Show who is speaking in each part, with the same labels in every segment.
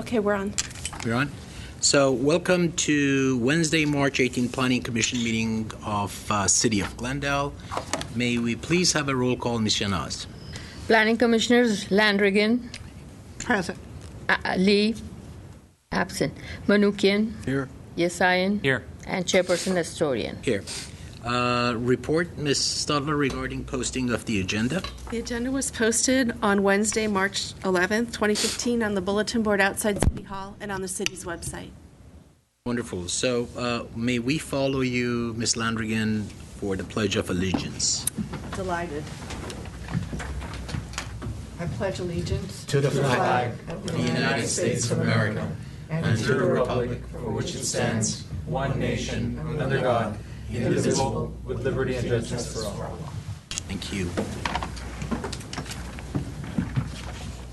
Speaker 1: Okay, we're on.
Speaker 2: We're on. So welcome to Wednesday, March 18th Planning Commission meeting of City of Glendale. May we please have a roll call, Ms. Shanaz?
Speaker 3: Planning Commissioners Landrigan.
Speaker 1: Present.
Speaker 3: Lee. Absent. Manukian.
Speaker 2: Here.
Speaker 3: Yesayan.
Speaker 4: Here.
Speaker 3: And Chairperson Nestorian.
Speaker 2: Here. Report, Ms. Stadler, regarding posting of the agenda.
Speaker 1: The agenda was posted on Wednesday, March 11th, 2015, on the bulletin board outside City Hall and on the city's website.
Speaker 2: Wonderful. So may we follow you, Ms. Landrigan, for the Pledge of Allegiance.
Speaker 1: Delighted. I pledge allegiance
Speaker 5: to the flag of the United States of America and to the republic for which it stands, one nation, under God, indivisible, with liberty and justice for all.
Speaker 2: Thank you.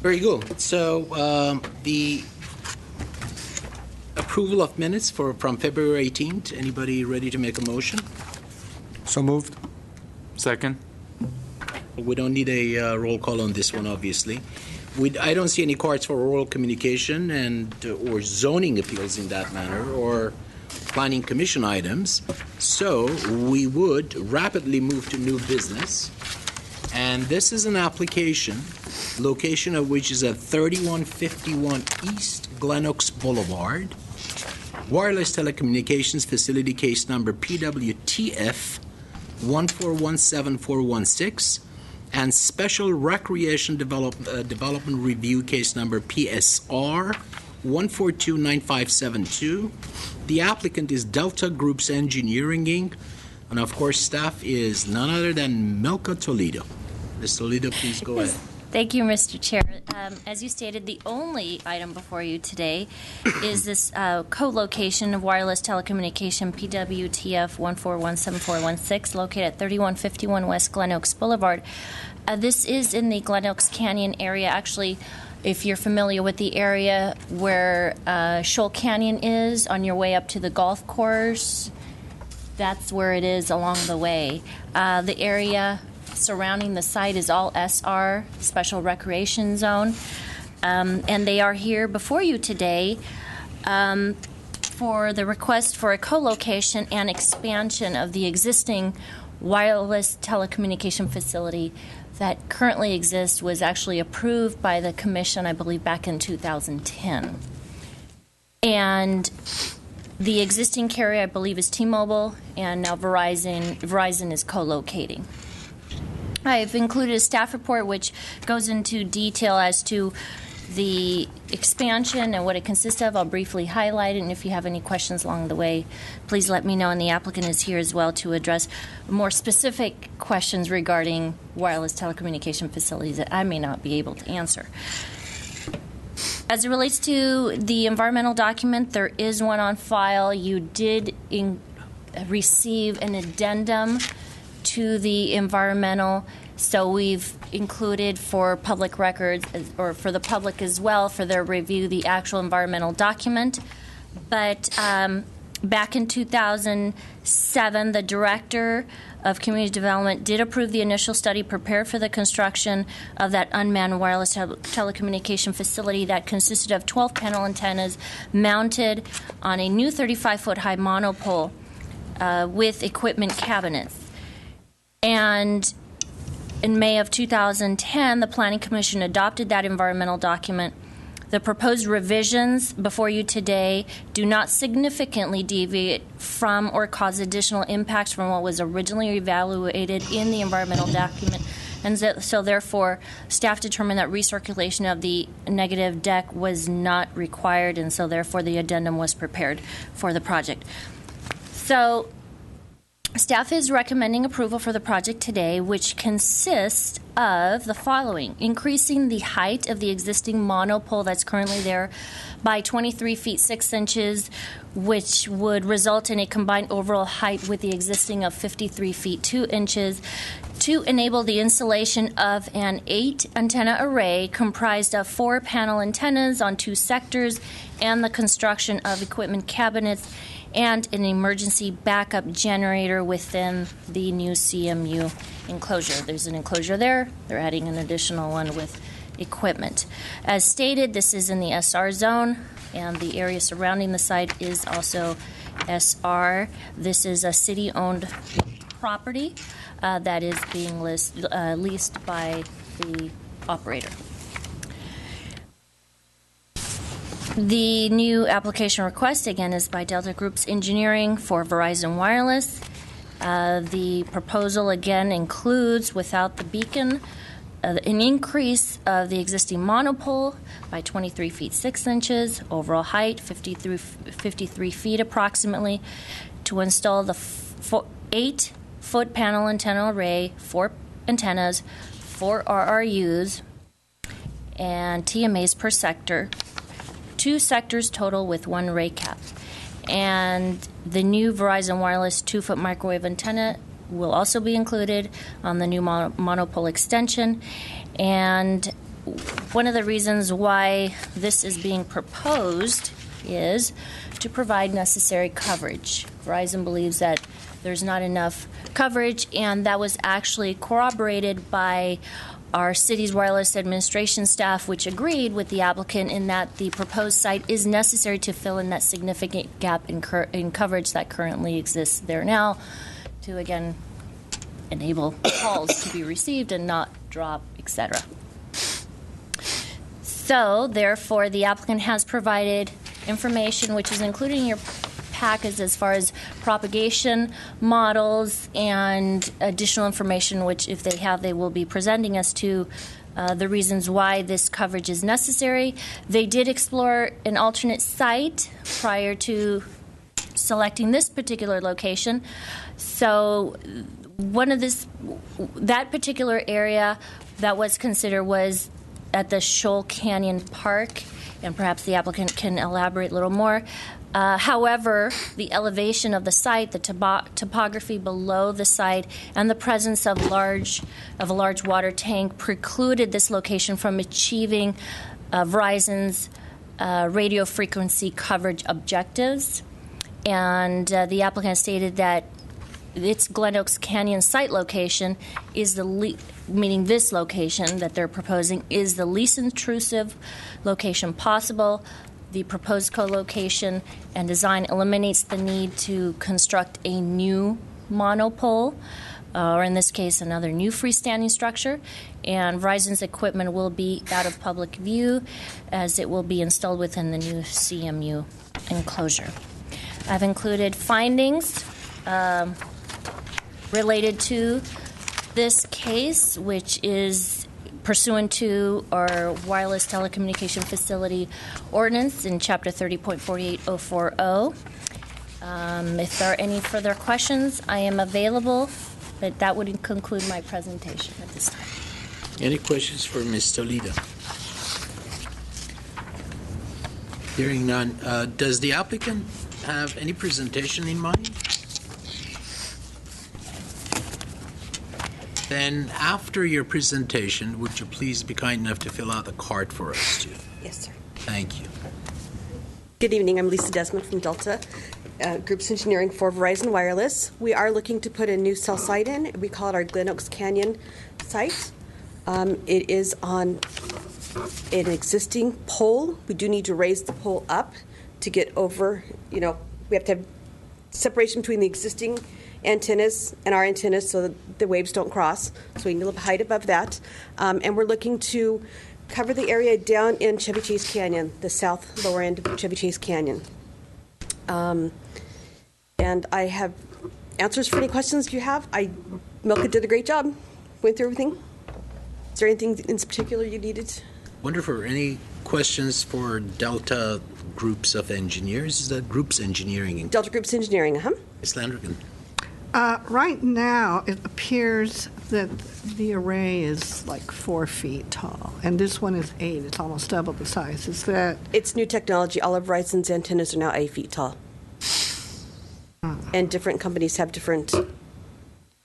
Speaker 2: Very good. So the approval of minutes from February 18th. Anybody ready to make a motion?
Speaker 4: So moved. Second.
Speaker 2: We don't need a roll call on this one, obviously. I don't see any cards for oral communication or zoning appeals in that manner, or planning commission items. So we would rapidly move to new business. And this is an application, location of which is at 3151 East Glenox Boulevard. Wireless telecommunications facility case number PWTF 1417416. And Special Recreation Development Review case number PSR 1429572. The applicant is Delta Groups Engineering, Inc., and of course staff is none other than Milka Toledo. Ms. Toledo, please go ahead.
Speaker 6: Thank you, Mr. Chair. As you stated, the only item before you today is this co-location of wireless telecommunication PWTF 1417416, located at 3151 West Glenox Boulevard. This is in the Glenox Canyon area. Actually, if you're familiar with the area where Shoal Canyon is on your way up to the golf course, that's where it is along the way. The area surrounding the site is all SR, Special Recreation Zone, and they are here before you today for the request for a co-location and expansion of the existing wireless telecommunication facility that currently exists. Was actually approved by the Commission, I believe, back in 2010. And the existing carrier, I believe, is T-Mobile, and now Verizon is co-locating. I've included a staff report which goes into detail as to the expansion and what it consists of. I'll briefly highlight it, and if you have any questions along the way, please let me know. And the applicant is here as well to address more specific questions regarding wireless telecommunication facilities that I may not be able to answer. As it relates to the environmental document, there is one on file. You did receive an addendum to the environmental, so we've included for public records, or for the public as well, for their review, the actual environmental document. But back in 2007, the Director of Community Development did approve the initial study prepared for the construction of that unmanned wireless telecommunication facility that consisted of 12 panel antennas mounted on a new 35-foot high monopole with equipment cabinets. And in May of 2010, the Planning Commission adopted that environmental document. The proposed revisions before you today do not significantly deviate from or cause additional impacts from what was originally evaluated in the environmental document. And so therefore, staff determined that recirculation of the negative deck was not required, and so therefore the addendum was prepared for the project. So staff is recommending approval for the project today, which consists of the following: increasing the height of the existing monopole that's currently there by 23 feet 6 inches, which would result in a combined overall height with the existing of 53 feet 2 inches, to enable the installation of an 8 antenna array comprised of 4 panel antennas on 2 sectors, and the construction of equipment cabinets and an emergency backup generator within the new CMU enclosure. There's an enclosure there. They're adding an additional one with equipment. As stated, this is in the SR zone, and the area surrounding the site is also SR. This is a city-owned property that is being leased by the operator. The new application request, again, is by Delta Groups Engineering for Verizon Wireless. The proposal, again, includes, without the beacon, an increase of the existing monopole by 23 feet 6 inches, overall height 53 feet approximately, to install the 8-foot panel antenna array, 4 antennas, 4 RRUs, and TMAs per sector, 2 sectors total with 1 array cap. And the new Verizon Wireless 2-foot microwave antenna will also be included on the new monopole extension. And one of the reasons why this is being proposed is to provide necessary coverage. Verizon believes that there's not enough coverage, and that was actually corroborated by our city's wireless administration staff, which agreed with the applicant in that the proposed site is necessary to fill in that significant gap in coverage that currently exists there now, to again enable calls to be received and not drop, etc. So, therefore, the applicant has provided information which is included in your package as far as propagation models and additional information, which, if they have, they will be presenting us to the reasons why this coverage is necessary. They did explore an alternate site prior to selecting this particular location. So that particular area that was considered was at the Shoal Canyon Park, and perhaps the applicant can elaborate a little more. However, the elevation of the site, the topography below the site, and the presence of a large water tank precluded this location from achieving Verizon's radio frequency coverage objectives. And the applicant stated that its Glen Oaks Canyon site location is meaning this location that they're proposing is the least intrusive location possible. The proposed co-location and design eliminates the need to construct a new monopole, or in this case, another new freestanding structure. And Verizon's equipment will be out of public view as it will be installed within the new CMU enclosure. I've included findings related to this case, which is pursuant to our wireless telecommunication facility ordinance in Chapter 30.48040. If there are any further questions, I am available, but that would conclude my presentation at this time.
Speaker 2: Any questions for Ms. Toledo? Hearing none, does the applicant have any presentation in mind? Then, after your presentation, would you please be kind enough to fill out the card for us, too?
Speaker 7: Yes, sir.
Speaker 2: Thank you.
Speaker 7: Good evening. I'm Lisa Desmond from Delta Groups Engineering for Verizon Wireless. We are looking to put a new cell site in. We call it our Glen Oaks Canyon site. It is on an existing pole. We do need to raise the pole up to get over, we have to have separation between the existing antennas and our antennas so that the waves don't cross. So we need a little height above that. And we're looking to cover the area down in Chevy Chase Canyon, the south lower end of Chevy Chase Canyon. And I have answers for any questions you have. Milka did a great job. Went through everything. Is there anything in particular you needed?
Speaker 2: Wonderful. Any questions for Delta Groups of Engineers? Is that Groups Engineering?
Speaker 7: Delta Groups Engineering,
Speaker 2: Ms. Landrigan.
Speaker 8: Right now, it appears that the array is like 4 feet tall, and this one is 8. It's almost double the size. Is that?
Speaker 7: It's new technology. All of Verizon's antennas are now 8 feet tall. And different companies have different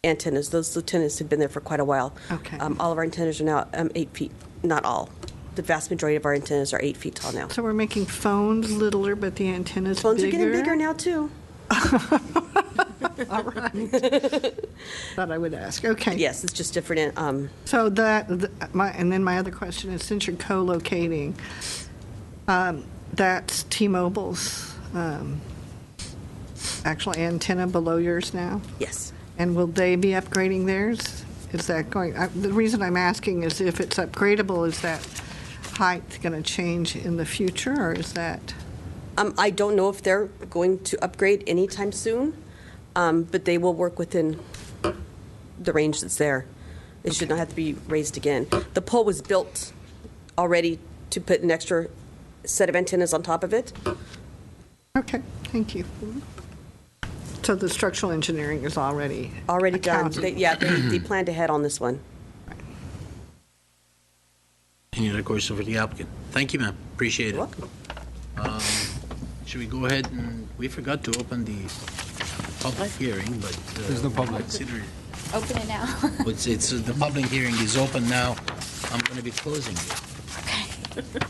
Speaker 7: antennas. Those antennas have been there for quite a while.
Speaker 8: Okay.
Speaker 7: All of our antennas are now 8 feet. Not all. The vast majority of our antennas are 8 feet tall now.
Speaker 8: So we're making phones littler, but the antennas
Speaker 7: Phones
Speaker 8: bigger?
Speaker 7: are getting bigger now, too.
Speaker 8: All right. Thought I would ask. Okay.
Speaker 7: Yes, it's just different.
Speaker 8: So and then my other question is, since you're co-locating, that's T-Mobile's actual antenna below yours now?
Speaker 7: Yes.
Speaker 8: And will they be upgrading theirs? Is that going? The reason I'm asking is if it's upgradable, is that height going to change in the future, or is that?
Speaker 7: I don't know if they're going to upgrade anytime soon, but they will work within the range that's there. It should not have to be raised again. The pole was built already to put an extra set of antennas on top of it.
Speaker 8: Okay, thank you. So the structural engineering is already
Speaker 7: Done.
Speaker 8: accounted.
Speaker 7: They planned ahead on this one.
Speaker 2: Any other questions for the applicant? Thank you, ma'am. Appreciate it.
Speaker 7: You're welcome.
Speaker 2: Should we go ahead and, we forgot to open the public hearing, but.
Speaker 4: There's no public.
Speaker 2: Consider it.
Speaker 9: Open it now.
Speaker 2: It's, the public hearing is open now. I'm going to be closing it.
Speaker 9: Okay.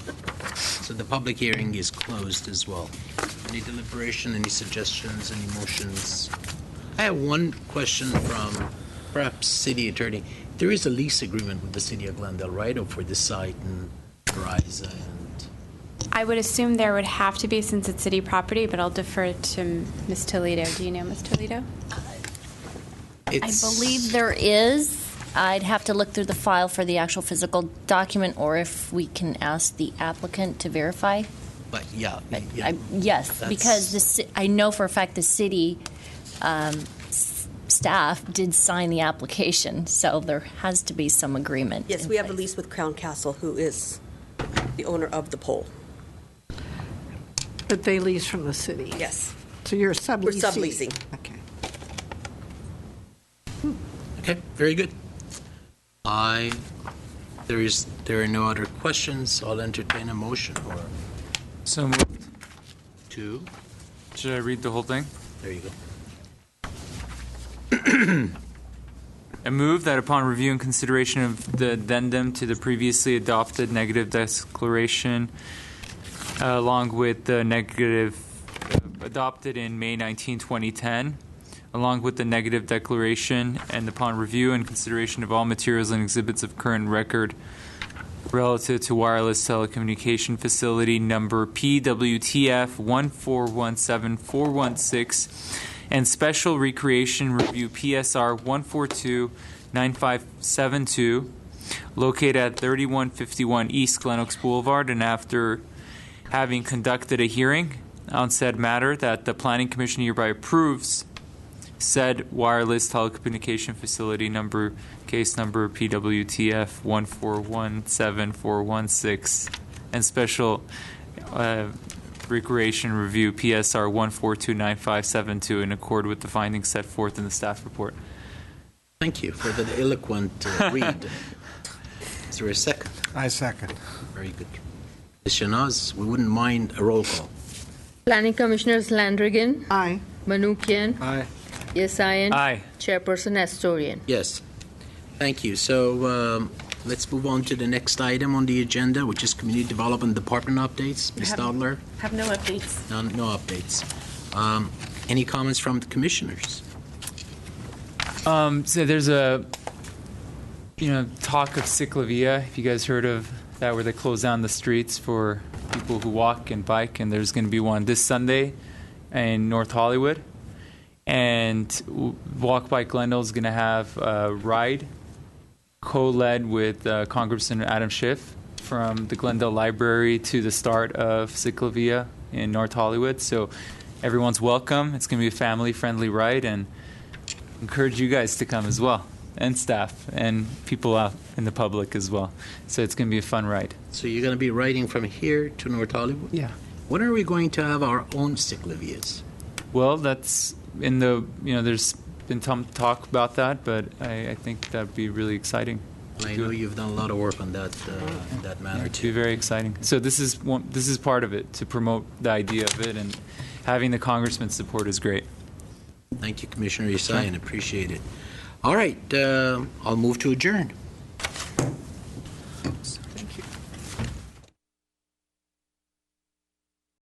Speaker 2: So the public hearing is closed as well. Any deliberation, any suggestions, any motions? I have one question from perhaps city attorney. There is a lease agreement with the city of Glendale, right, for the site and Verizon and...
Speaker 9: I would assume there would have to be since it's city property, but I'll defer to Ms. Toledo. Do you know Ms. Toledo?
Speaker 6: I believe there is. I'd have to look through the file for the actual physical document, or if we can ask the applicant to verify.
Speaker 2: But yeah.
Speaker 6: Yes,
Speaker 2: That's-
Speaker 6: because I know for a fact the city staff did sign the application, so there has to be some agreement.
Speaker 7: Yes,
Speaker 6: in
Speaker 7: we have a
Speaker 6: place.
Speaker 7: lease with Crown Castle, who is the owner of the pole.
Speaker 8: But they lease from the city?
Speaker 7: Yes.
Speaker 8: So you're
Speaker 7: We're
Speaker 8: subleasing?
Speaker 7: subleasing.
Speaker 8: Okay.
Speaker 2: Okay, very good. There are no other questions. I'll entertain a motion or
Speaker 4: So moved.
Speaker 2: two.
Speaker 4: Should I read the whole thing?
Speaker 2: There you go.
Speaker 4: I move that upon review and consideration of the addendum to the previously adopted negative declaration, along with the negative adopted in May 19, 2010, along with the negative declaration, and upon review and consideration of all materials and exhibits of current record relative to wireless telecommunication facility number PWTF 1417416 and special recreation review PSR 1429572 located at 3151 East Glen Oaks Boulevard, and after having conducted a hearing on said matter, that the Planning Commission hereby approves said wireless telecommunication facility number, case number PWTF 1417416, and special recreation review PSR 1429572 in accord with the findings set forth in the staff report.
Speaker 2: Thank you for the eloquent read. Is there a second?
Speaker 10: I second.
Speaker 2: Very good. Ms. Shanaz, we wouldn't mind a roll call.
Speaker 3: Planning Commissioners Landrigan,
Speaker 8: Aye.
Speaker 3: Manukian,
Speaker 10: Aye.
Speaker 3: Yesayan.
Speaker 4: Aye.
Speaker 3: Chairperson Astorian.
Speaker 2: Yes. Thank you. So let's move on to the next item on the agenda, which is Community Development Department updates. Ms. Stadler?
Speaker 1: Have no updates.
Speaker 2: No updates. Any comments from the commissioners?
Speaker 4: So there's a, talk of Ciclavia. If you guys heard of that, where they close down the streets for people who walk and bike, and there's going to be one this Sunday in North Hollywood. And Walk by Glendale is going to have a ride co-led with Congressman Adam Schiff from the Glendale Library to the start of Ciclavia in North Hollywood. So everyone's welcome. It's going to be a family-friendly ride, and encourage you guys to come as well, and staff, and people out in the public as well. So it's going to be a fun ride.
Speaker 2: So you're going to be riding from here to North Hollywood?
Speaker 4: Yeah.
Speaker 2: When are we going to have our own Ciclavias?
Speaker 4: Well, that's in the, there's been some talk about that, but I think that'd be really exciting.
Speaker 2: I know you've done a lot of work on that in that manner
Speaker 4: It'd be
Speaker 2: too.
Speaker 4: very exciting. So this is part of it, to promote the idea of it, and having the congressman's support is great.
Speaker 2: Thank you, Commissioner Yesayan. Appreciate it. All right, I'll move to adjourn.